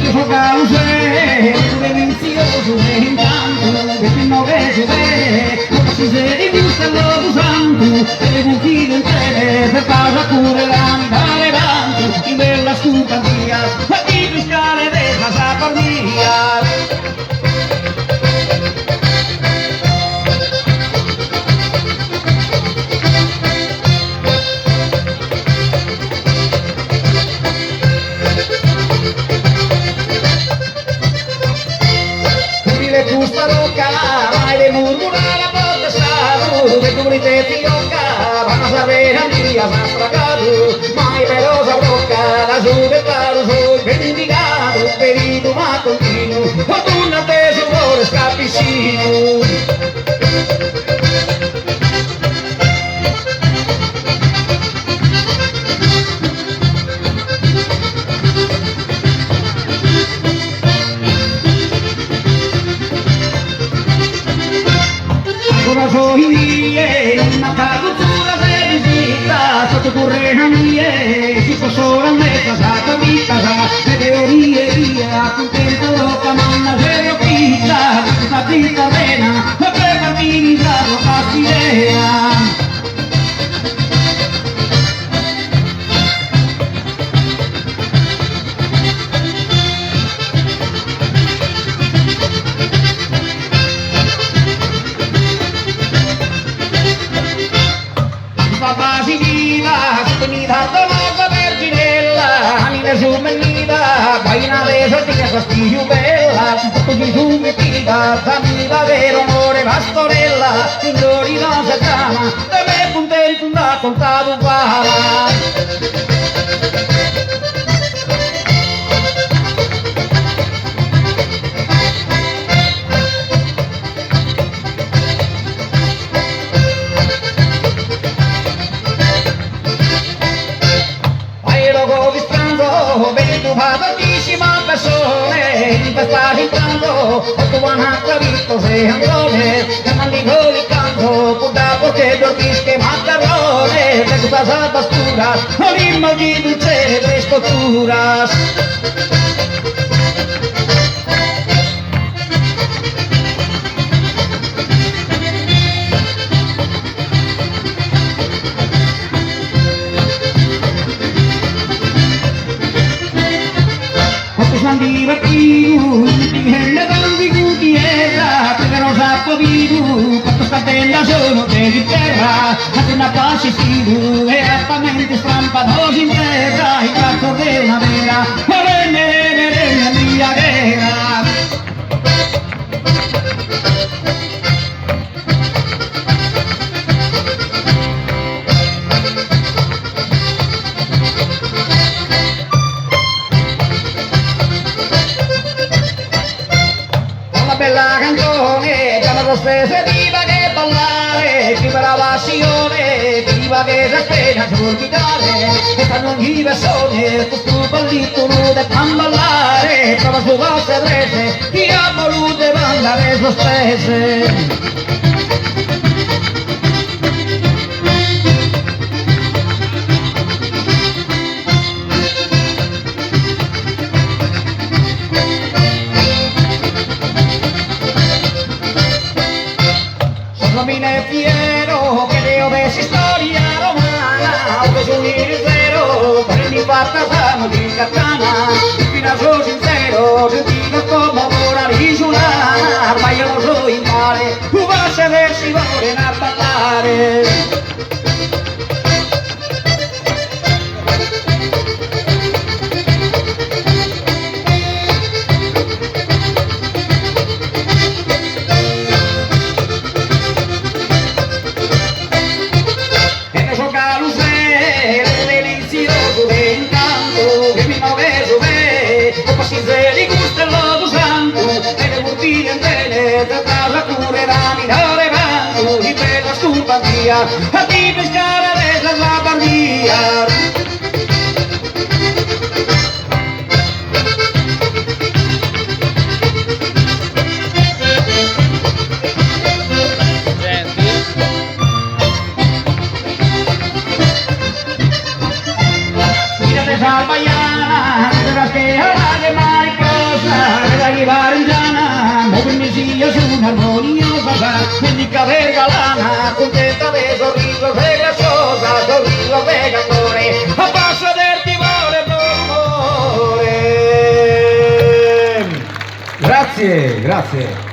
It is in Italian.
Io so cause, delizioso e intanto, che fino che si vede, come si vede di un lo santo, e un filo intere, per casa cure l'andare avanti, in bella stupa via, a chi pescare della saparnia. Gusta loca, mai de murmurar a porta sabu, de cubrite fioca, van a saber a días más fracado, mai velosa broca, la sube claro soy bendigado, perito más continuo, fortunate su flores capicino. Soy mie, una carrozzura se visita, sotto correna mie, si possono mettere a vita, le teorie via, contento loca, manna serio pizza, tutta vita vena, per bambini già lo fa idea. Basilina, venida donata verginella, anime su menida, vaina de sortilla castillo bella, così su metida, famiglia vero amore pastorella, signori non si chiama, da me contento da contato qua. Tantissima persone in questa intanto tu vanno capito se andone e mandi di canto purda perché dormische macarrone per questa salvastura non immagino il cielo e scotturas. Sono divertito, mi rende tanti cutiera, perché non sapevo vivo, quanto sta bella sono di terra, ma una pace stilo, e rapamente strampanosi in terra, il tratto della vera, rende mia guerra. Bella canzone, già lo stesso viva che ballare, viva la passione, viva che si appena sul chitarre, e fanno ogni persone, questo ballito non deve ballare, prova su vostre prese, chi ha voluto mandare sospese. Nomine fiero che Dio avessi storia romana, o che unire il zero, prendi fatta sano di katana, fino a suo sincero, sentito come ora risulana, ma io lo so in mare, tu vas a ver si vuole a parlare. A ti pescar a veces la pandilla. Mírate esa mañana, rosa, bendica verga lana, contenta de sorriso, sei graziosa, sorriso pegatore, a passo del timore, amore. Grazie, grazie.